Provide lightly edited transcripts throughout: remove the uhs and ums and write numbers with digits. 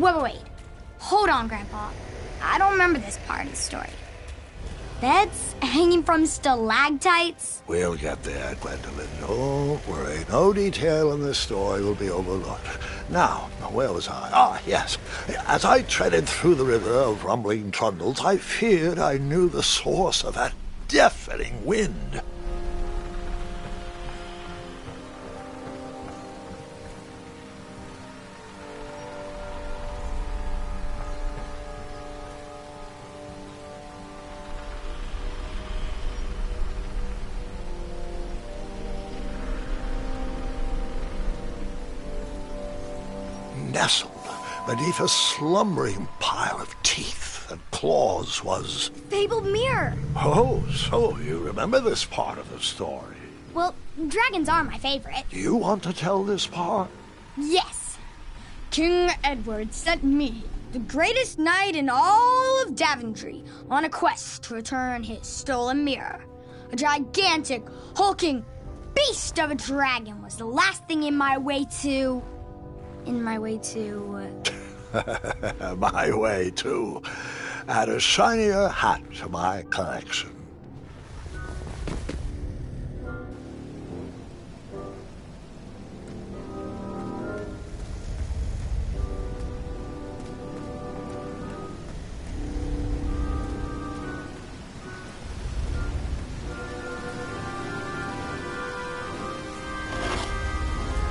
Wait. Hold on, Grandpa. I don't remember this part of the story. Beds hanging from stalactites? We'll get there, Gwendolyn. Don't worry. No detail in this story will be overlooked. Now, where was I? Ah, yes. As I treaded through the river of rumbling trundles, I feared I knew the source of that deafening wind. Nestled beneath a slumbering pile of teeth and claws was... Fabled mirror. Oh, so you remember this part of the story? Well, dragons are my favorite. Do you want to tell this part? Yes. King Edward sent me, the greatest knight in all of Daventry, on a quest to return his stolen mirror. A gigantic, hulking beast of a dragon was the last thing in my way to... My way to add a shinier hat to my collection.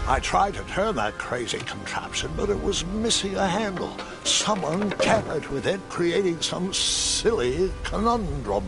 I tried to turn that crazy contraption, but it was missing a handle. Someone tampered with it, creating some silly conundrum.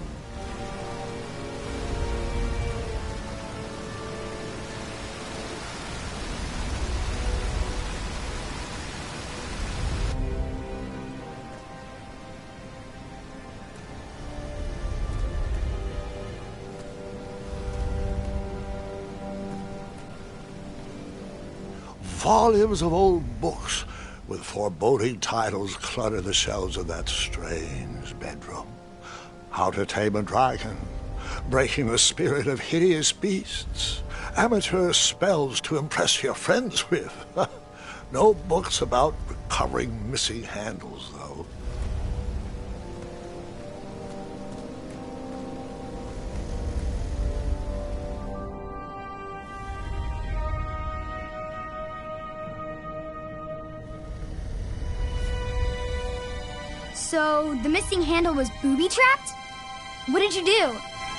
Volumes of old books with foreboding titles clutter the shelves of that strange bedroom. How to Tame a Dragon, Breaking the Spirit of Hideous Beasts, Amateur Spells to Impress Your Friends with. No books about recovering missing handles, though. So, the missing handle was booby-trapped? What did you do?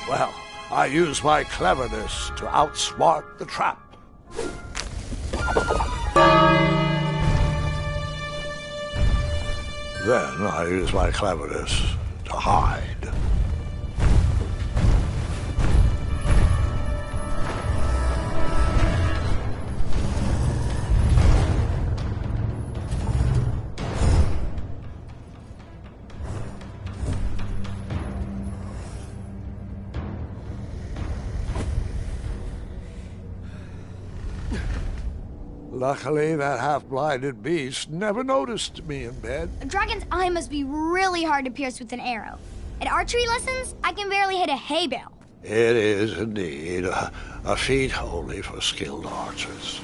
Well, I used my cleverness to outsmart the trap. Then I used my cleverness to hide. Luckily, that half-blinded beast never noticed me in bed. A dragon's eye must be really hard to pierce with an arrow. At archery lessons, I can barely hit a hay bale. It is indeed a feat only for skilled archers.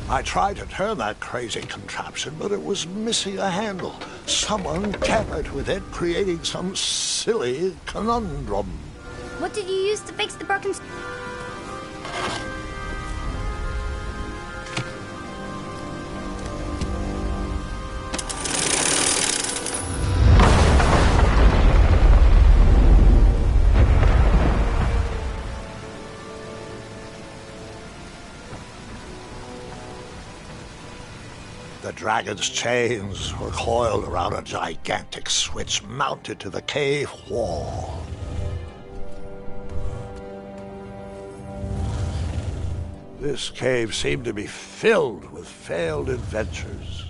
I tried to turn that crazy contraption, but it was missing a handle. Someone tampered with it, creating some silly conundrum. What did you use to fix the broken... The dragon's chains were coiled around a gigantic switch mounted to the cave wall. This cave seemed to be filled with failed adventures.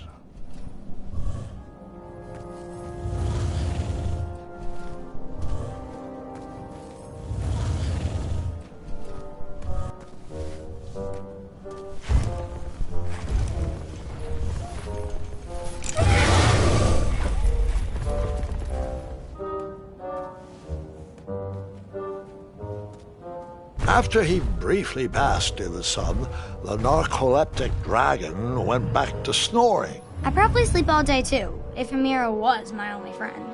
After he briefly basked in the sun, the narcoleptic dragon went back to snoring. I probably sleep all day too, if Amira was my only friend.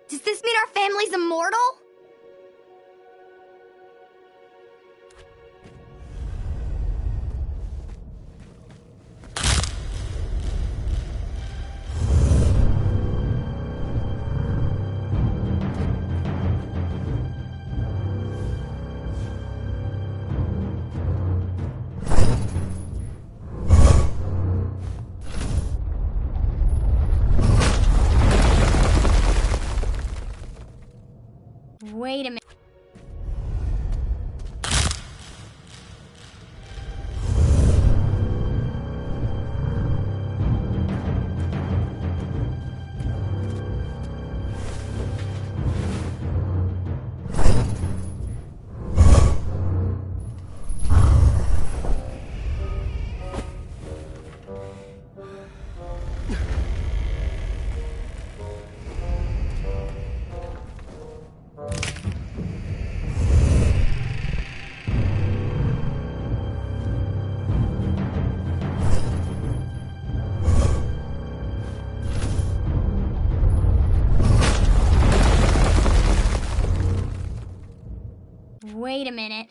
Does this mean our family's immortal? Wait a minute. Wait a minute.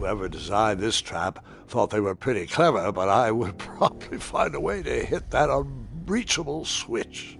Whoever designed this trap thought they were pretty clever, but I would probably find a way to hit that unreachable switch.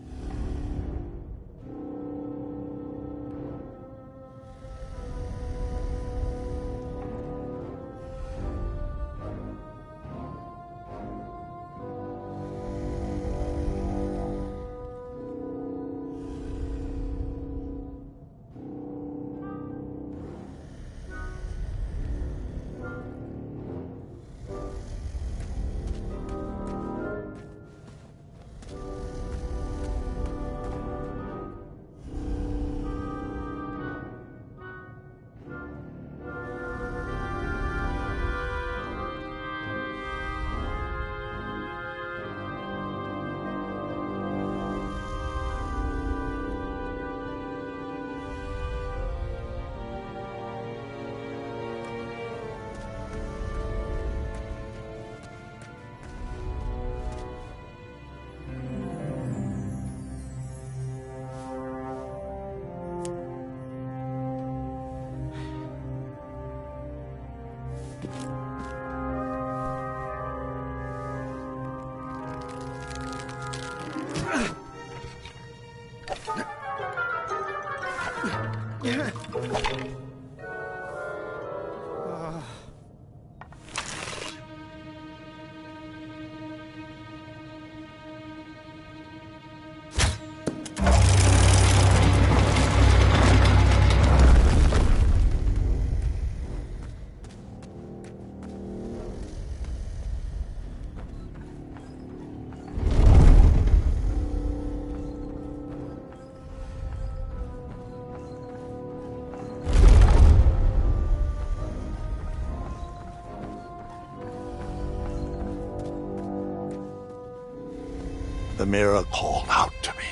The mirror called out to me.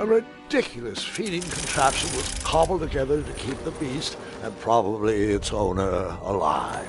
A ridiculous feeding contraption was cobbled together to keep the beast and probably its owner alive.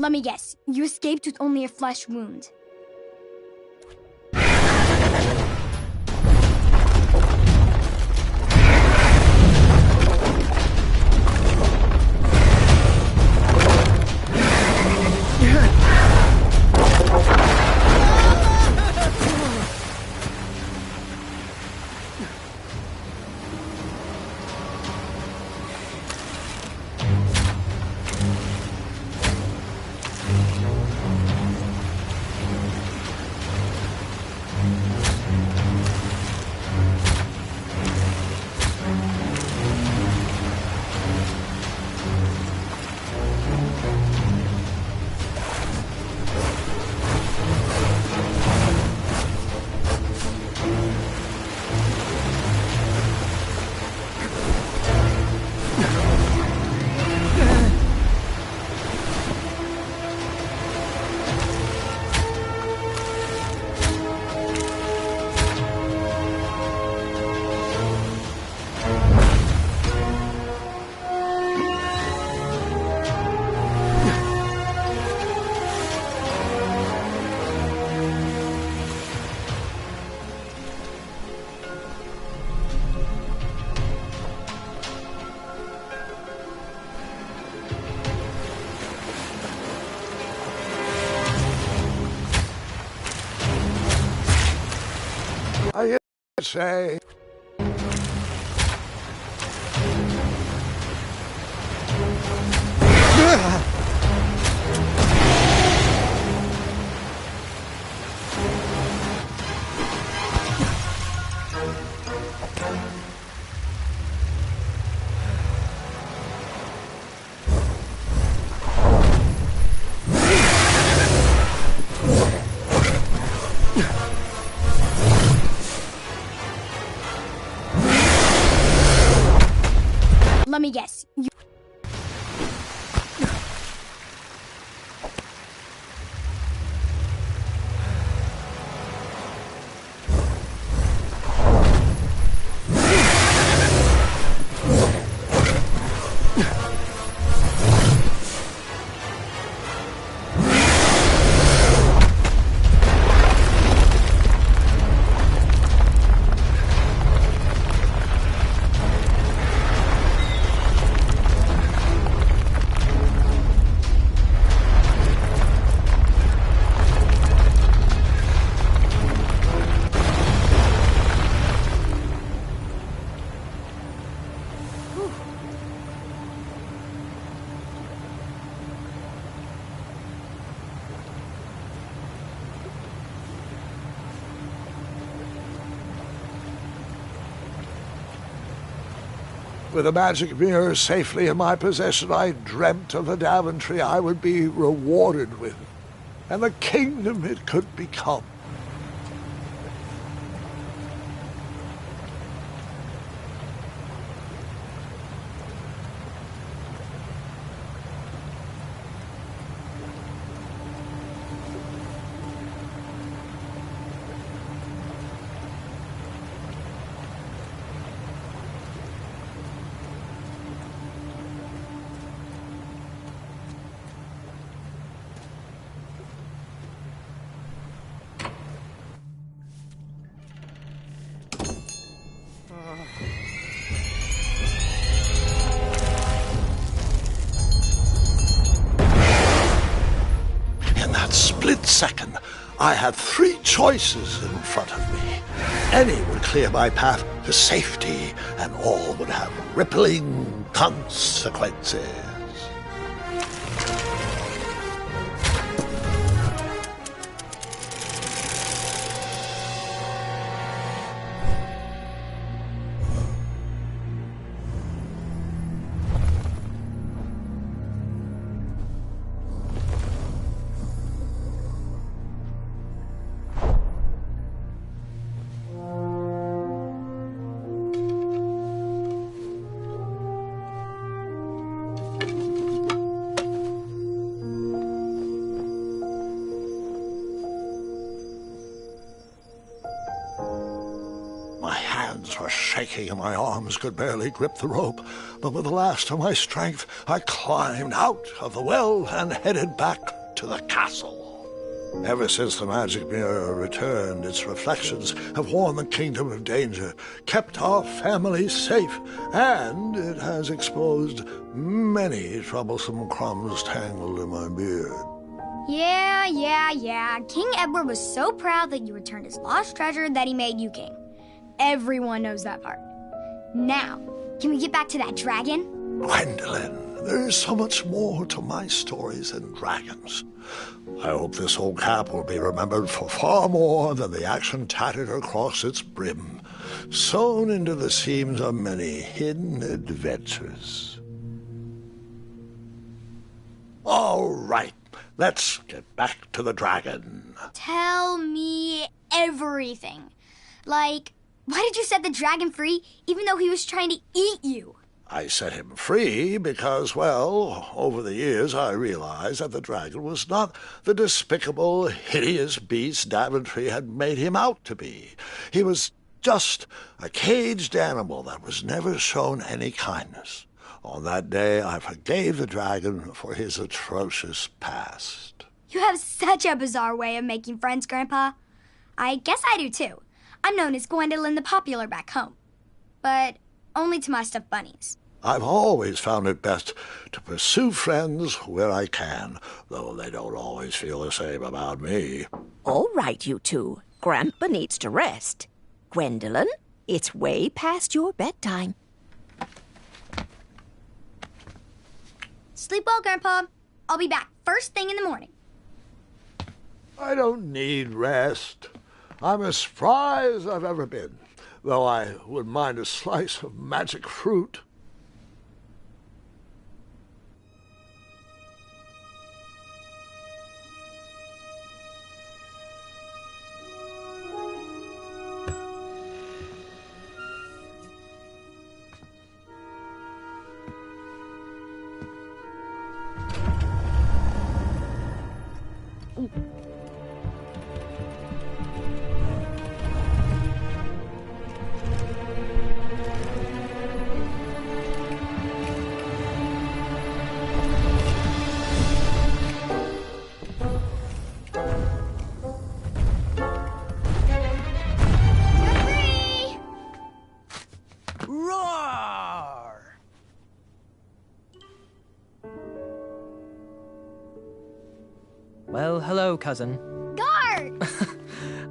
Let me guess, you escaped with only a flesh wound. I say. Let me guess. With the magic mirror safely in my possession, I dreamt of the Daventry I would be rewarded with, and the kingdom it could become. Split second, I had three choices in front of me. Any would clear my path to safety, and all would have rippling consequences. Were shaking and my arms could barely grip the rope, but with the last of my strength I climbed out of the well and headed back to the castle. Ever since the magic mirror returned, its reflections have warned the kingdom of danger, kept our family safe, and it has exposed many troublesome crumbs tangled in my beard. Yeah. King Edward was so proud that you returned his lost treasure that he made you king. Everyone knows that part. Now, can we get back to that dragon? Gwendolyn, there is so much more to my stories than dragons. I hope this old cap will be remembered for far more than the action tattered across its brim, sewn into the seams of many hidden adventures. All right, let's get back to the dragon. Tell me everything. Like, why did you set the dragon free even though he was trying to eat you? I set him free because, well, over the years I realized that the dragon was not the despicable, hideous beast Daventry had made him out to be. He was just a caged animal that was never shown any kindness. On that day, I forgave the dragon for his atrocious past. You have such a bizarre way of making friends, Grandpa. I guess I do, too. I'm known as Gwendolyn the Popular back home. But only to my stuffed bunnies. I've always found it best to pursue friends where I can, though they don't always feel the same about me. All right, you two. Grandpa needs to rest. Gwendolyn, it's way past your bedtime. Sleep well, Grandpa. I'll be back first thing in the morning. I don't need rest. I'm as spry as I've ever been, though I wouldn't mind a slice of magic fruit. Roar! Well, hello, cousin. Guard!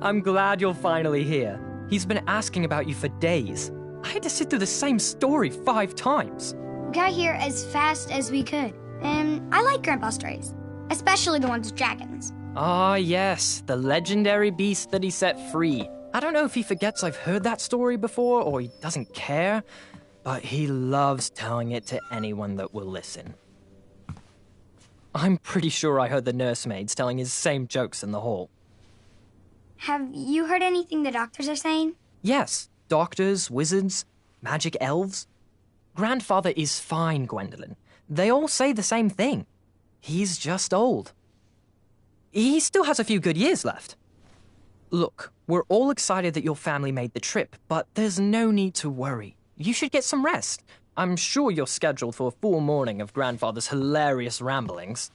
I'm glad you're finally here. He's been asking about you for days. I had to sit through the same story 5 times. We got here as fast as we could. And I like Grandpa's stories, especially the ones with dragons. Ah, yes, the legendary beast that he set free. I don't know if he forgets I've heard that story before or he doesn't care, but he loves telling it to anyone that will listen. I'm pretty sure I heard the nursemaids telling his same jokes in the hall. Have you heard anything the doctors are saying? Yes, doctors, wizards, magic elves. Grandfather is fine, Gwendolyn. They all say the same thing. He's just old. He still has a few good years left. Look, we're all excited that your family made the trip, but there's no need to worry. You should get some rest. I'm sure you're scheduled for a full morning of Grandfather's hilarious ramblings.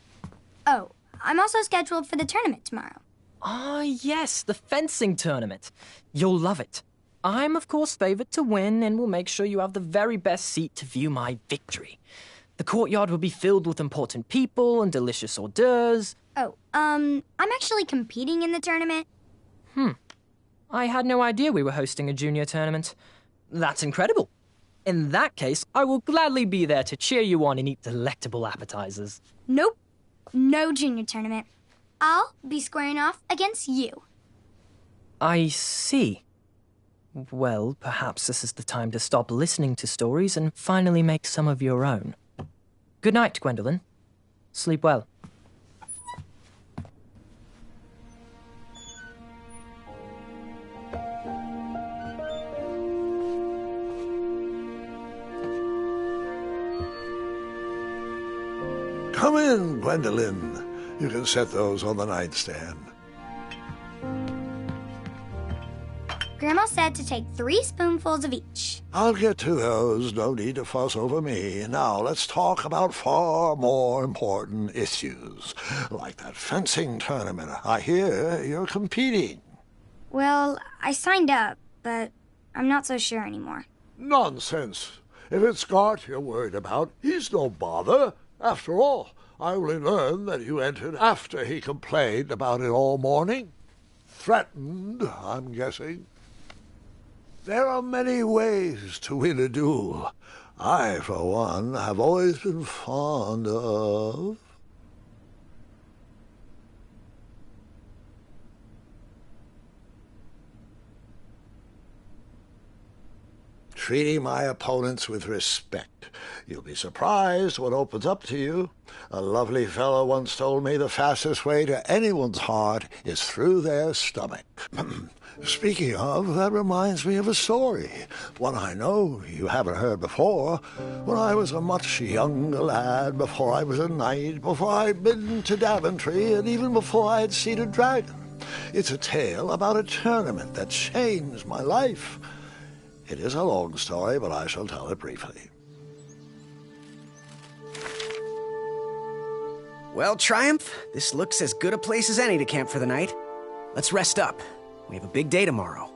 Oh, I'm also scheduled for the tournament tomorrow. Ah, yes, the fencing tournament. You'll love it. I'm, of course, favored to win and will make sure you have the very best seat to view my victory. The courtyard will be filled with important people and delicious hors d'oeuvres. Oh, I'm actually competing in the tournament. I had no idea we were hosting a junior tournament. That's incredible. In that case, I will gladly be there to cheer you on and eat delectable appetizers. Nope, no junior tournament. I'll be squaring off against you. I see. Well, perhaps this is the time to stop listening to stories and finally make some of your own. Good night, Gwendolyn. Sleep well. Come in, Gwendolyn. You can set those on the nightstand. Grandma said to take 3 spoonfuls of each. I'll get to those. No need to fuss over me. Now, let's talk about far more important issues, like that fencing tournament. I hear you're competing. Well, I signed up, but I'm not so sure anymore. Nonsense. If it's Scott you're worried about, he's no bother. After all, I only learned that you entered after he complained about it all morning. Threatened, I'm guessing. There are many ways to win a duel. I, for one, have always been fond of... treating my opponents with respect. You'll be surprised what opens up to you. A lovely fellow once told me the fastest way to anyone's heart is through their stomach. Speaking of, that reminds me of a story, one I know you haven't heard before. When I was a much younger lad, before I was a knight, before I'd been to Daventry, and even before I had seen a dragon. It's a tale about a tournament that changed my life. It is a long story, but I shall tell it briefly. Well, Triumph, this looks as good a place as any to camp for the night. Let's rest up. We have a big day tomorrow.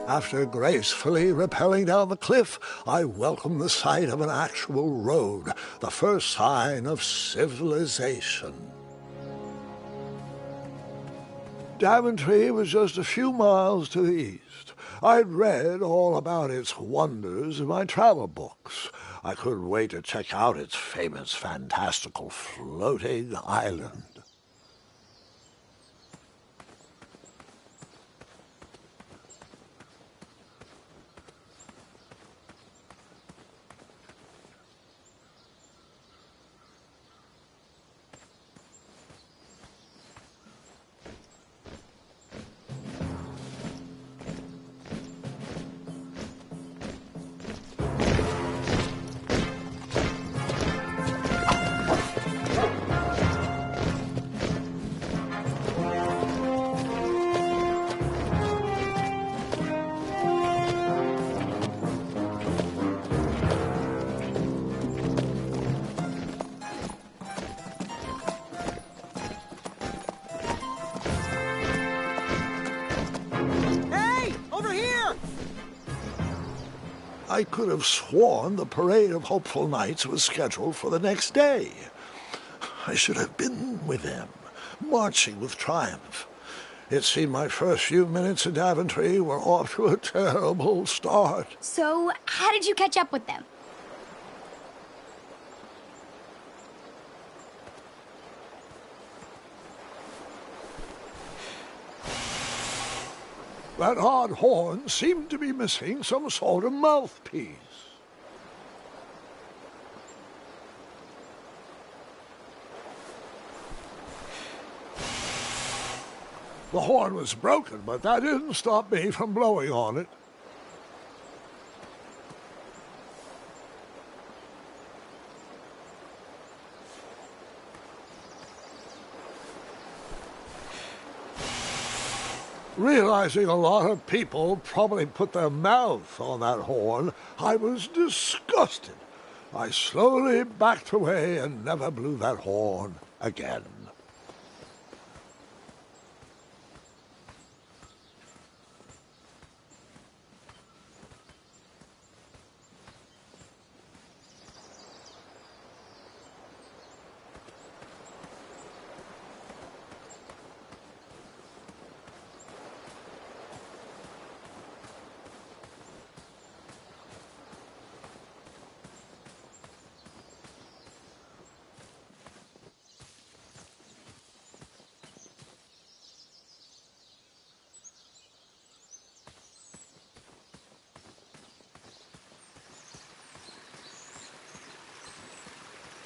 After gracefully rappelling down the cliff, I welcomed the sight of an actual road, the first sign of civilization. Daventry was just a few miles to the east. I'd read all about its wonders in my travel books. I couldn't wait to check out its famous, fantastical floating island. I could have sworn the parade of hopeful knights was scheduled for the next day. I should have been with them, marching with triumph. It seemed my first few minutes in Daventry were off to a terrible start. So, how did you catch up with them? That odd horn seemed to be missing some sort of mouthpiece. The horn was broken, but that didn't stop me from blowing on it. Realizing a lot of people probably put their mouth on that horn, I was disgusted. I slowly backed away and never blew that horn again.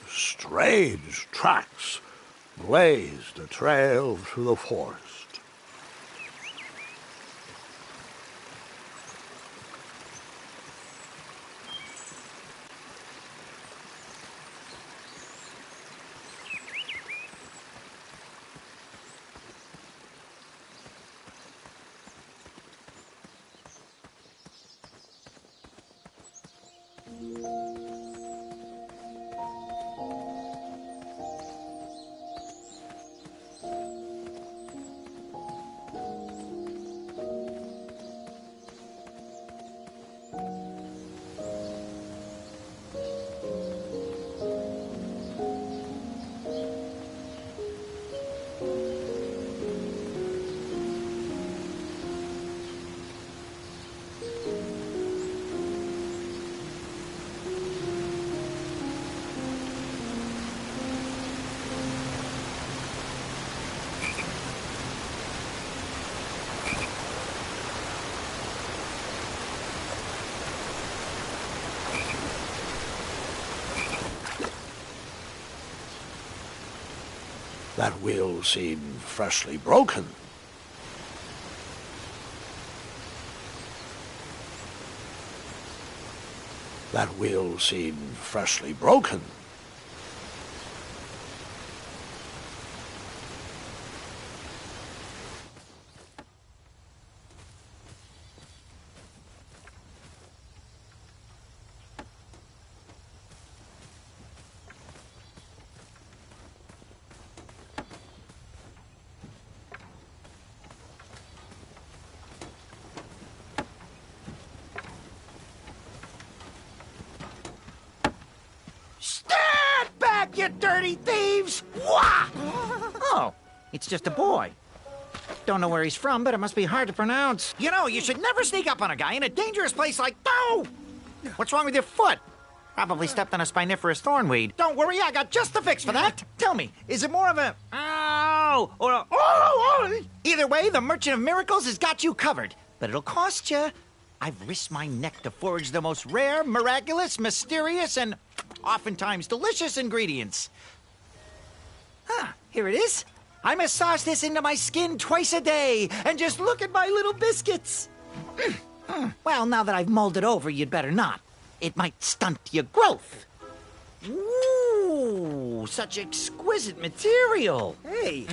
Strange tracks blazed a trail through the forest. That wheel seemed freshly broken. That wheel seemed freshly broken. Stand back, you dirty thieves! Wah! Oh, it's just a boy. Don't know where he's from, but it must be hard to pronounce. You know, you should never sneak up on a guy in a dangerous place like... Oh! What's wrong with your foot? Probably stepped on a spiniferous thornweed. Don't worry, I got just the fix for that. Tell me, is it more of a... Ow! Or a... Oh! Either way, the Merchant of Miracles has got you covered. But it'll cost you. I've risked my neck to forage the most rare, miraculous, mysterious, and oftentimes delicious ingredients. Here it is. I massage this into my skin twice a day, and just look at my little biscuits. Well, now that I've mulled it over, you'd better not. It might stunt your growth. Ooh, such exquisite material. Hey.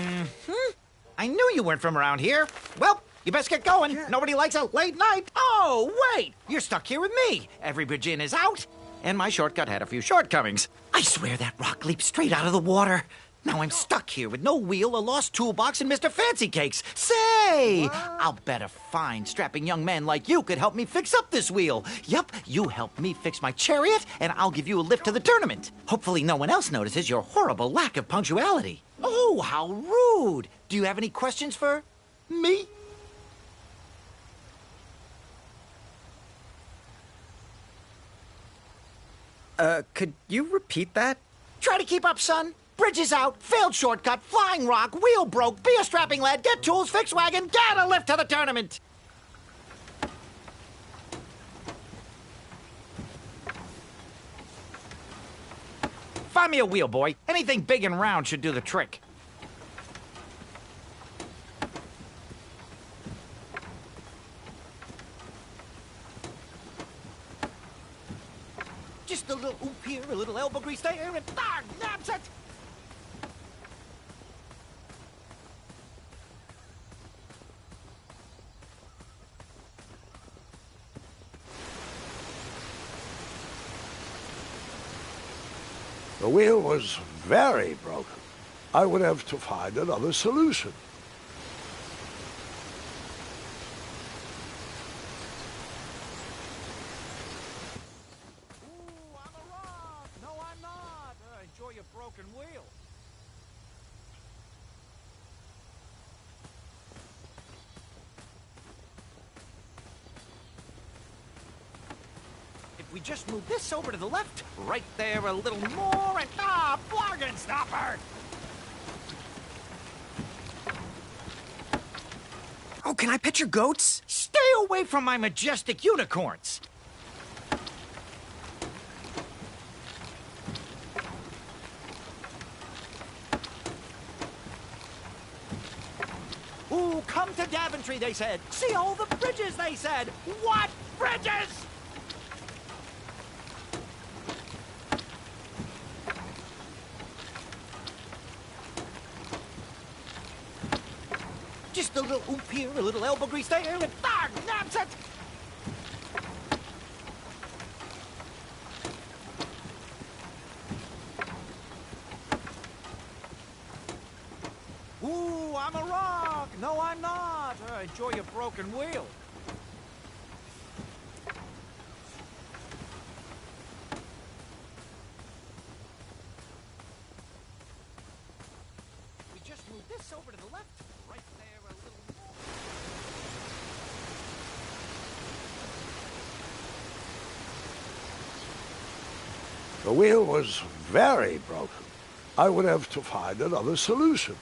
I knew you weren't from around here. Well, you best get going. Nobody likes a late night. Oh, wait. You're stuck here with me. Every bridge in is out. And my shortcut had a few shortcomings. I swear that rock leaped straight out of the water. Now I'm stuck here with no wheel, a lost toolbox, and Mr. Fancy Cakes. Say, I'll bet a fine, strapping young man like you could help me fix up this wheel. Yep, you help me fix my chariot, and I'll give you a lift to the tournament. Hopefully no one else notices your horrible lack of punctuality. Oh, how rude. Do you have any questions for me? Could you repeat that? Try to keep up, son. Bridges out, failed shortcut, flying rock, wheel broke, be a strapping lad, get tools, fix wagon, get a lift to the tournament. Find me a wheel, boy. Anything big and round should do the trick. Just a little oop here, a little elbow grease there, and that's it! The wheel was very broken. I would have to find another solution. Ooh, I'm a rock! No, I'm not! Enjoy your broken wheel. If we just move this over to the left, right there a little more, and bargain stopper! Oh, can I pet your goats? Stay away from my majestic unicorns! Ooh, come to Daventry, they said. See all the bridges, they said. What bridges? Just a little oop here, a little elbow grease there, and that's it! Ooh, I'm a rock! No, I'm not! Enjoy your broken wheel. We just move this over to the left, right there a little more. The wheel was very broken. I would have to find another solution.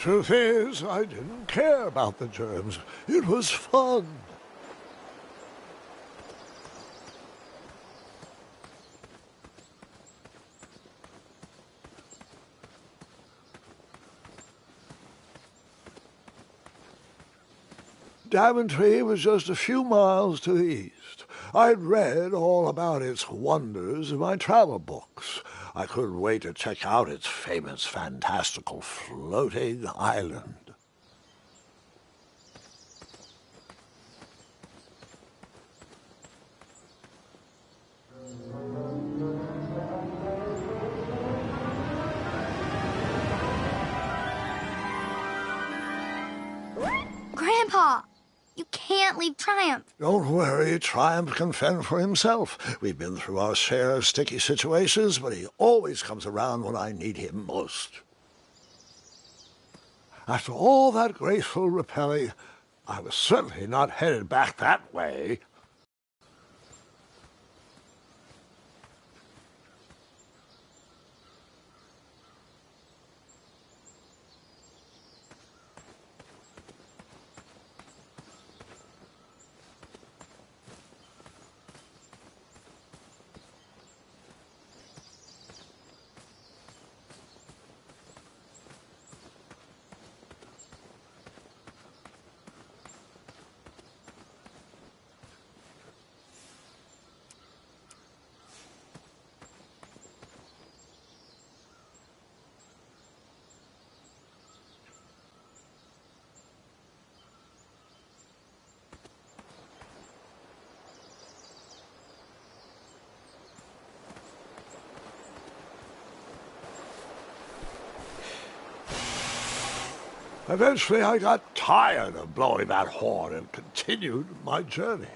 Truth is, I didn't care about the germs. It was fun. Daventry was just a few miles to the east. I'd read all about its wonders in my travel books. I couldn't wait to check out its famous, fantastical floating island. Grandpa, you can't leave Triumph. Don't worry, Triumph can fend for himself. We've been through our share of sticky situations, but he always comes around when I need him most. After all that graceful rappelling, I was certainly not headed back that way. Eventually, I got tired of blowing that horn and continued my journey.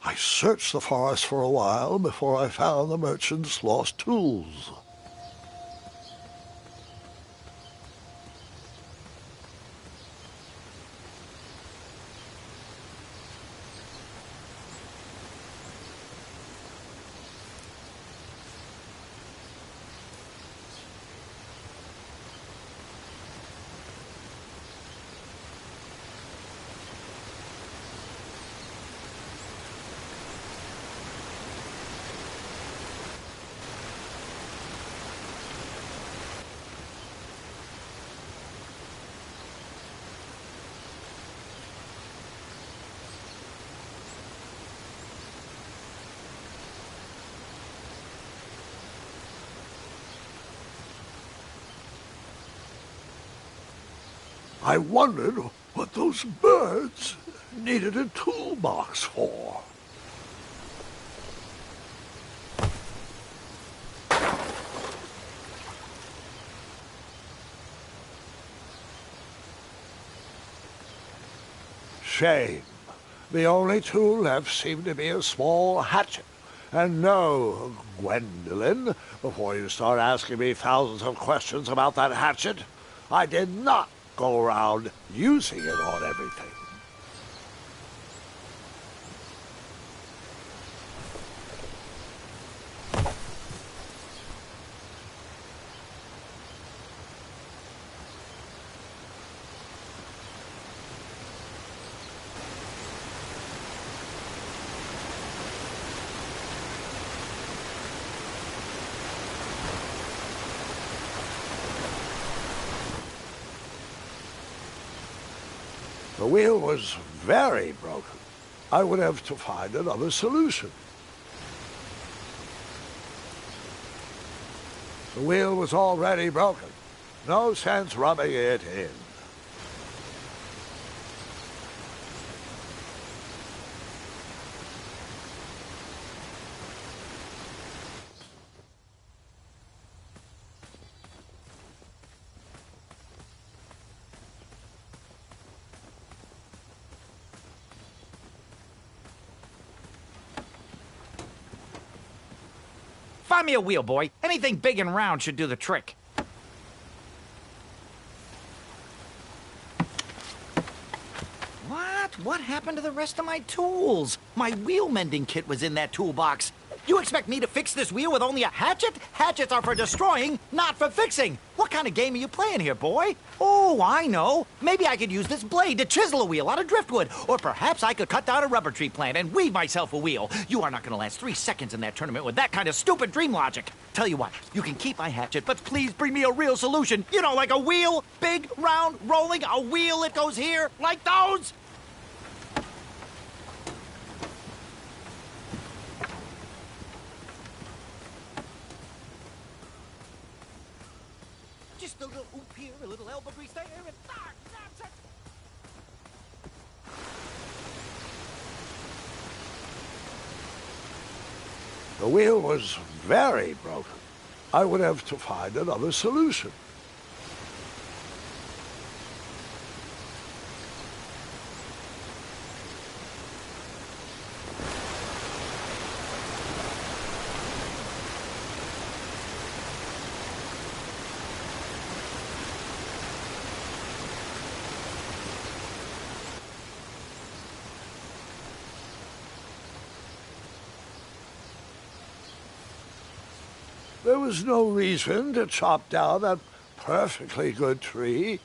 I searched the forest for a while before I found the merchant's lost tools. I wondered what those birds needed a toolbox for. Shame. The only tool left seemed to be a small hatchet. And no, Gwendolyn, before you start asking me thousands of questions about that hatchet, I did not go around using it on everything. The wheel was very broken. I would have to find another solution. The wheel was already broken. No sense rubbing it in. Find me a wheel, boy. Anything big and round should do the trick. What happened to the rest of my tools? My wheel mending kit was in that toolbox. You expect me to fix this wheel with only a hatchet? Hatchets are for destroying, not for fixing. What kind of game are you playing here, boy? Oh, I know. Maybe I could use this blade to chisel a wheel out of driftwood. Or perhaps I could cut down a rubber tree plant and weave myself a wheel. You are not going to last 3 seconds in that tournament with that kind of stupid dream logic. Tell you what, you can keep my hatchet, but please bring me a real solution. You know, like a wheel, big, round, rolling, a wheel that goes here, like those. Just a little oop here, a little elbow grease there, and that's it. The wheel was very broken. I would have to find another solution. There was no reason to chop down that perfectly good tree.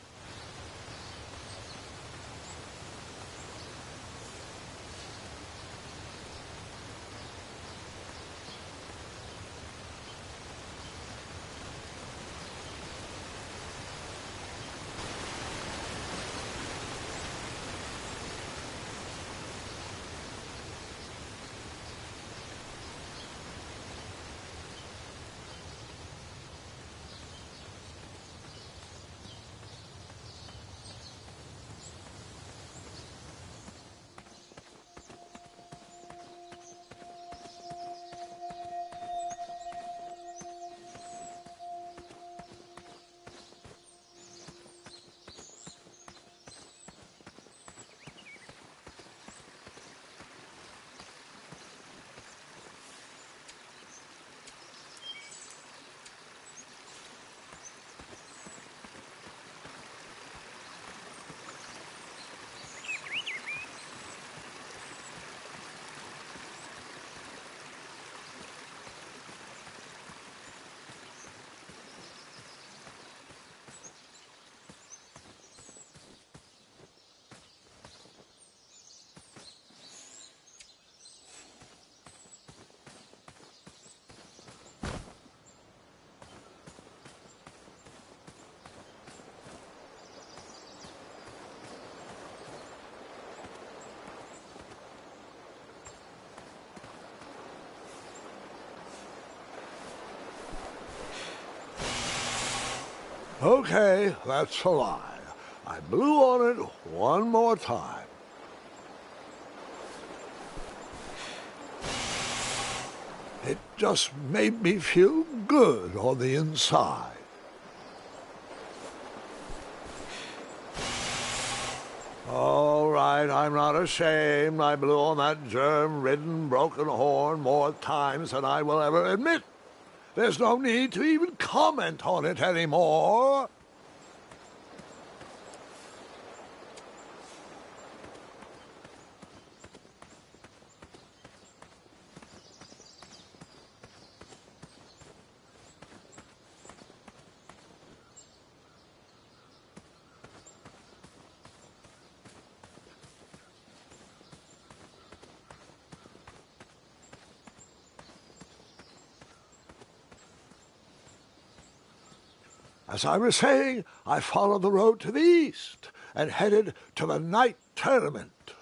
Okay, that's a lie. I blew on it one more time. It just made me feel good on the inside. All right, I'm not ashamed. I blew on that germ-ridden broken horn more times than I will ever admit. There's no need to even comment on it anymore. As I was saying, I followed the road to the east and headed to the night tournament.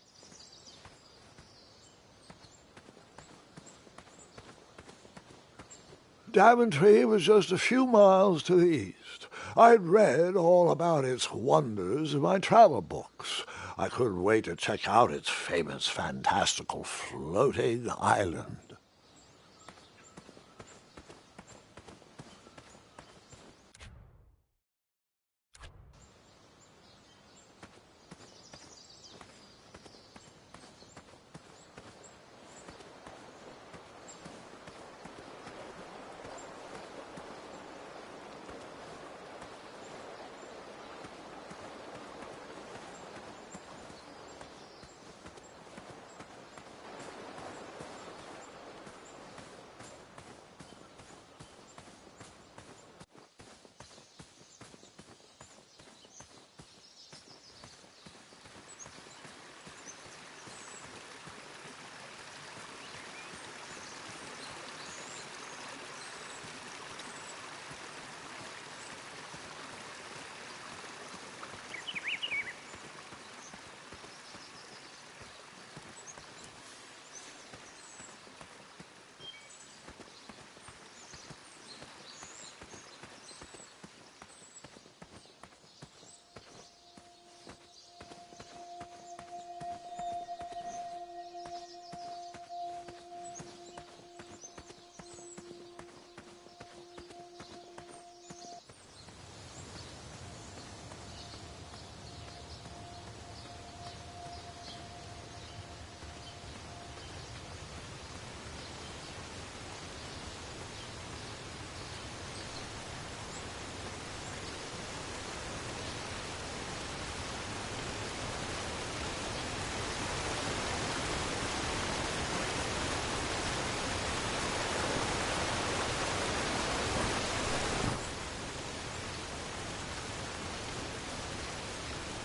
Daventry was just a few miles to the east. I'd read all about its wonders in my travel books. I couldn't wait to check out its famous, fantastical floating island.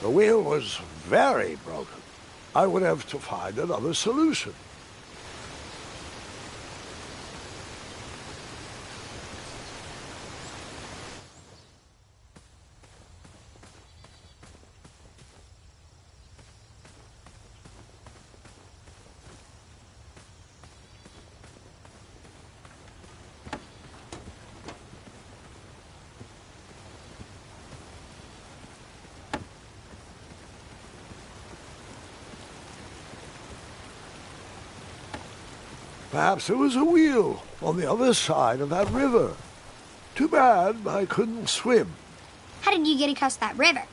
The wheel was very broken. I would have to find another solution. Perhaps there was a wheel on the other side of that river. Too bad I couldn't swim. How did you get across that river?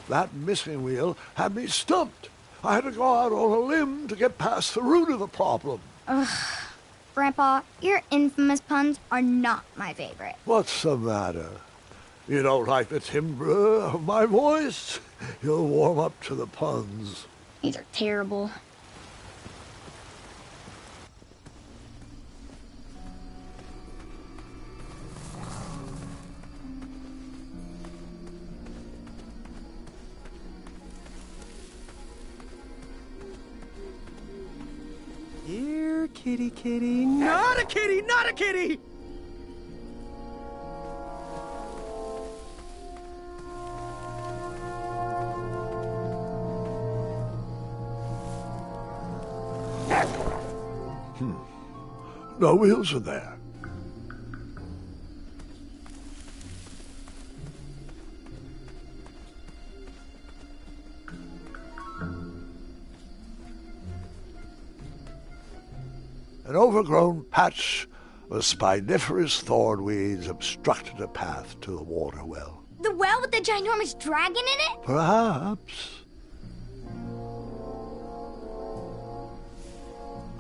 That missing wheel had me stumped. I had to go out on a limb to get past the root of the problem. Ugh. Grandpa, your infamous puns are not my favorite. What's the matter? You don't like the timbre of my voice? You'll warm up to the puns. These are terrible. Here, kitty, kitty. Not a kitty, not a kitty! No wheels are there. An overgrown patch of spiniferous thornweeds obstructed a path to the water well. The well with the ginormous dragon in it? Perhaps.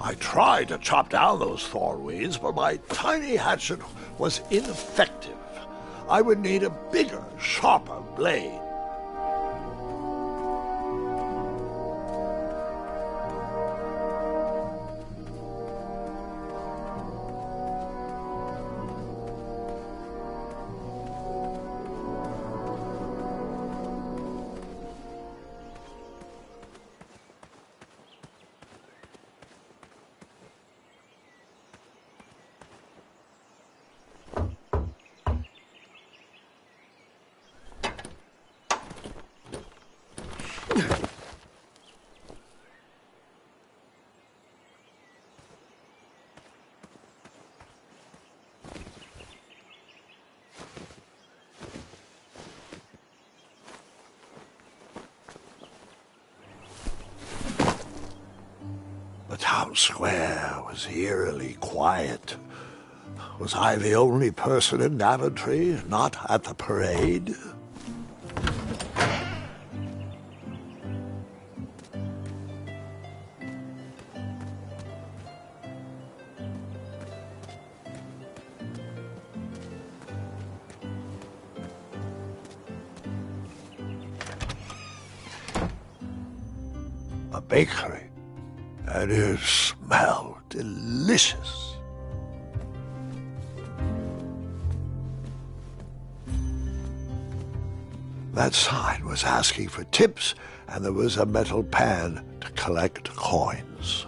I tried to chop down those thornweeds, but my tiny hatchet was ineffective. I would need a bigger, sharper blade. town square was eerily quiet. Was I the only person in Daventry not at the parade? A bakery, and it smelled delicious. That sign was asking for tips, and there was a metal pan to collect coins.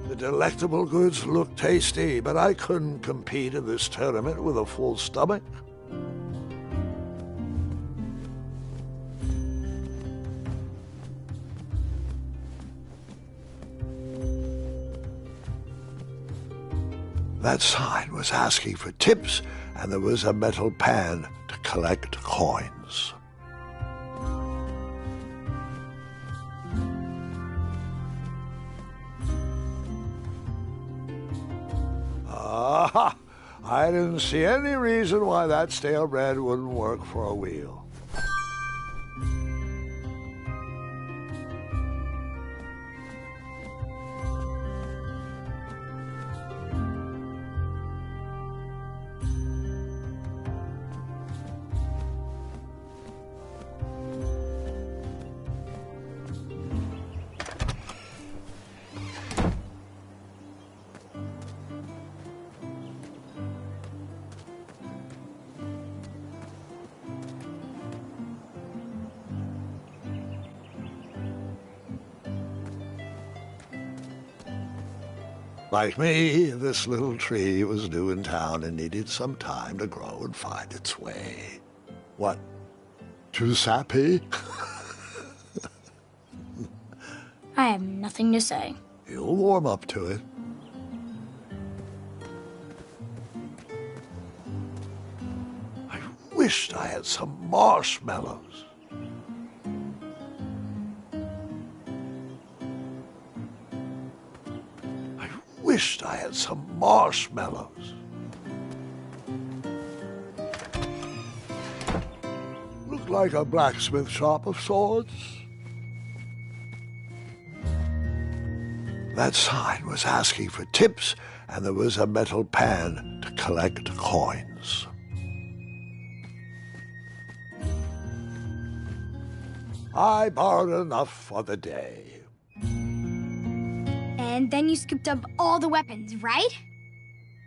The delectable goods looked tasty, but I couldn't compete in this tournament with a full stomach. That sign was asking for tips, and there was a metal pan to collect coins. Ah, I didn't see any reason why that stale bread wouldn't work for a wheel. Like me, this little tree was new in town and needed some time to grow and find its way. What? Too sappy? I have nothing to say. You'll warm up to it. I wished I had some marshmallows. Wished I had some marshmallows. Looked like a blacksmith shop of sorts. That sign was asking for tips, and there was a metal pan to collect coins. I borrowed enough for the day. And then you scooped up all the weapons, right?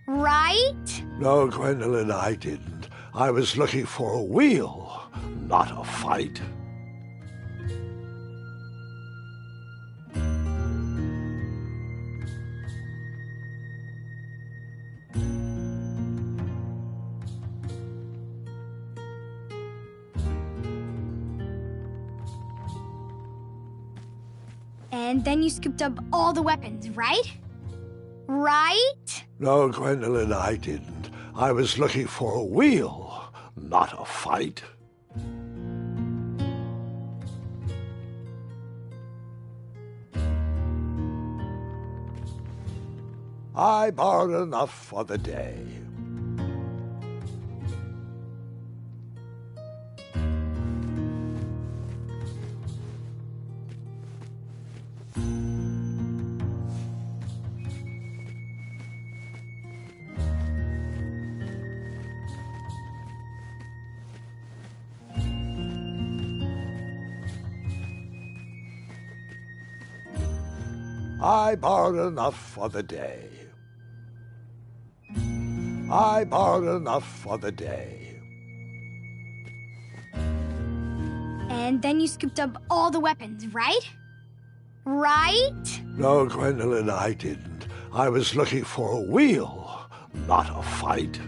Right? No, Gwendolyn, I didn't. I was looking for a wheel, not a fight. And then you scooped up all the weapons, right? Right? No, Gwendolyn, I didn't. I was looking for a wheel, not a fight. I borrowed enough for the day. I borrowed enough for the day. I borrowed enough for the day. And then you scooped up all the weapons, right? Right? No, Gwendolyn, I didn't. I was looking for a wheel, not a fight.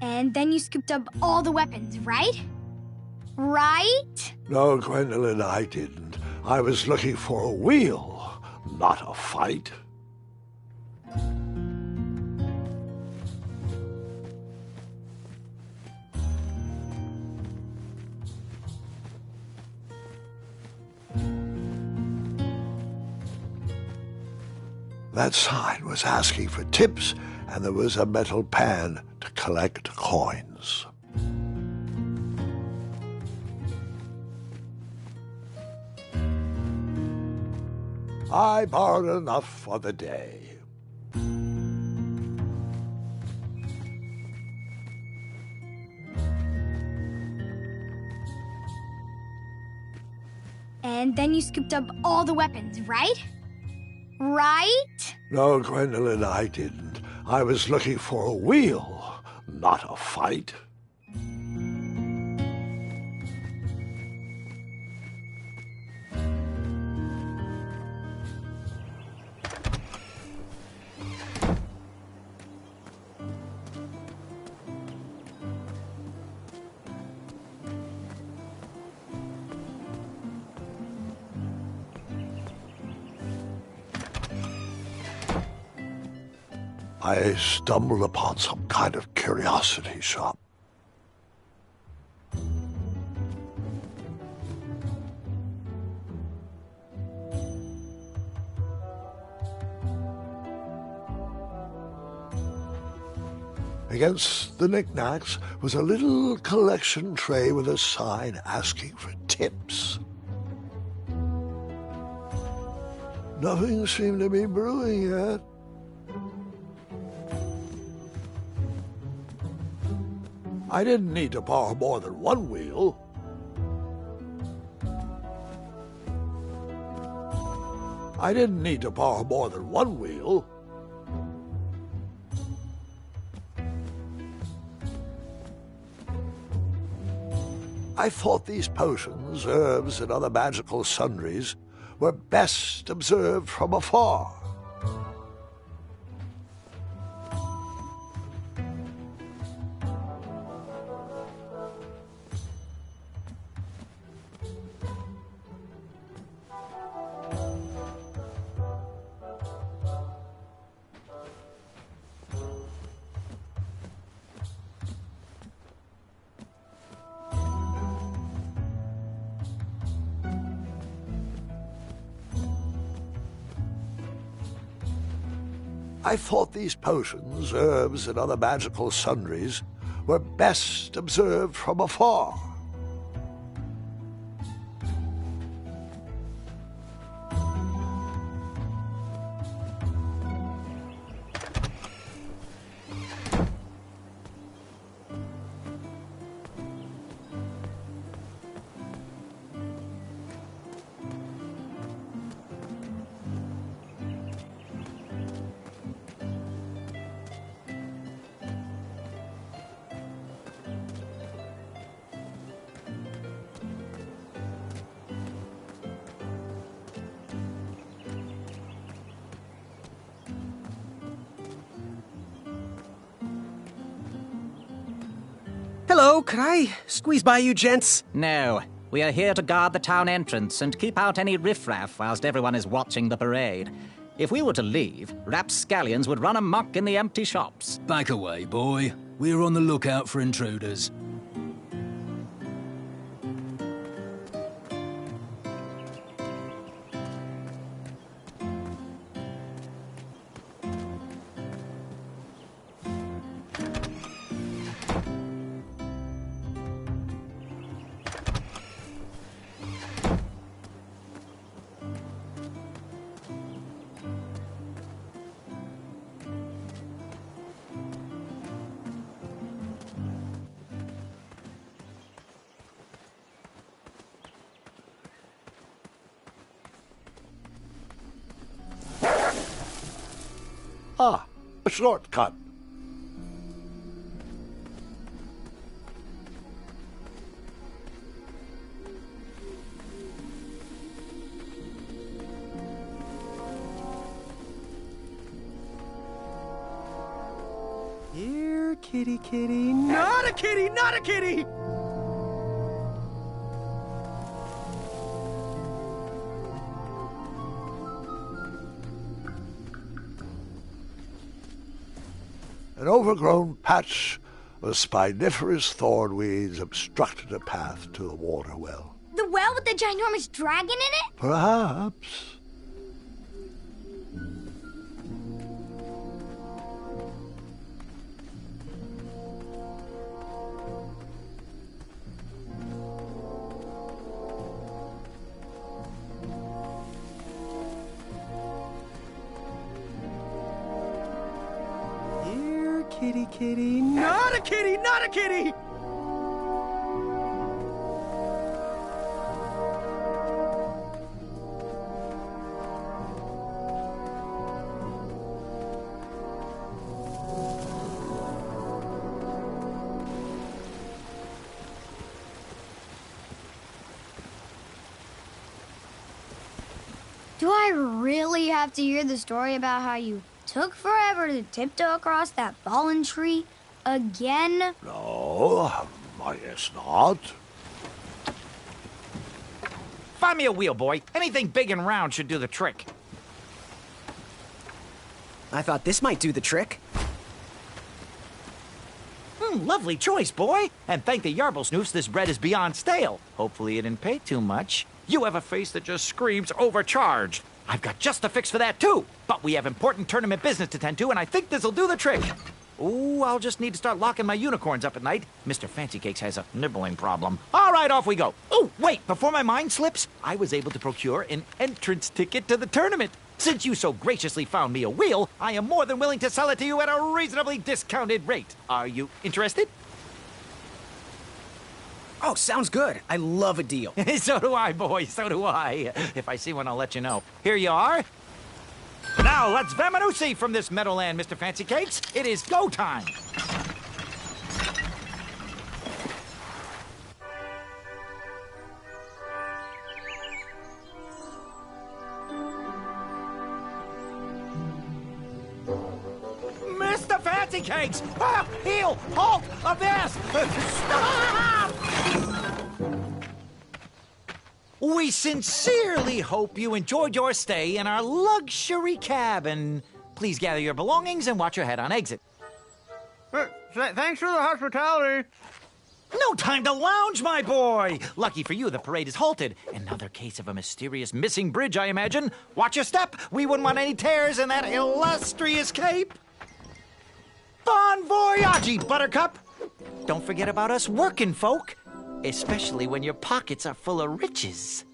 And then you scooped up all the weapons, right? Right? No, Gwendolyn, I didn't. I was looking for a wheel, not a fight. That sign was asking for tips, and there was a metal pan to collect coins. I borrowed enough for the day. And then you scooped up all the weapons, right? Right? No, Gwendolyn, I didn't. I was looking for a wheel, not a fight. I stumbled upon some kind of curiosity shop. Against the knickknacks was a little collection tray with a sign asking for tips. Nothing seemed to be brewing yet. I didn't need to borrow more than one wheel. I didn't need to borrow more than one wheel. I thought these potions, herbs, and other magical sundries were best observed from afar. I thought these potions, herbs, and other magical sundries were best observed from afar. Hello, could I squeeze by you gents? No, we are here to guard the town entrance and keep out any riffraff whilst everyone is watching the parade. If we were to leave, rapscallions would run amok in the empty shops. Back away, boy. We're on the lookout for intruders. Ah, a shortcut. Here, kitty, kitty. Not a kitty, not a kitty! An overgrown patch of spiniferous thornweeds obstructed a path to the water well. The well with the ginormous dragon in it? Perhaps. Here, kitty, kitty. Not a kitty, not a kitty! Do I really have to hear the story about how you took forever to tiptoe across that fallen tree again? No, I guess not. Find me a wheel, boy. Anything big and round should do the trick. I thought this might do the trick. Lovely choice, boy. And thank the Yarblesnoofs, this bread is beyond stale. Hopefully it didn't pay too much. You have a face that just screams overcharged. I've got just a fix for that, too. But we have important tournament business to tend to, and I think this'll do the trick. Ooh, I'll just need to start locking my unicorns up at night. Mr. Fancy Cakes has a nibbling problem. All right, off we go. Oh, wait, before my mind slips, I was able to procure an entrance ticket to the tournament. Since you so graciously found me a wheel, I am more than willing to sell it to you at a reasonably discounted rate. Are you interested? Oh, sounds good. I love a deal. So do I, boy, so do I. If I see one, I'll let you know. Here you are. Now, let's Vamanusi from this meadowland, Mr. Fancy Cakes. It is go time. Mr. Fancy Cakes! Ah, heel! Halt! Abyss! Stop! We sincerely hope you enjoyed your stay in our luxury cabin. Please gather your belongings and watch your head on exit. Thanks for the hospitality. No time to lounge, my boy! Lucky for you, the parade is halted. Another case of a mysterious missing bridge, I imagine. Watch your step. We wouldn't want any tears in that illustrious cape. Bon voyage, Buttercup! Don't forget about us working folk, especially when your pockets are full of riches.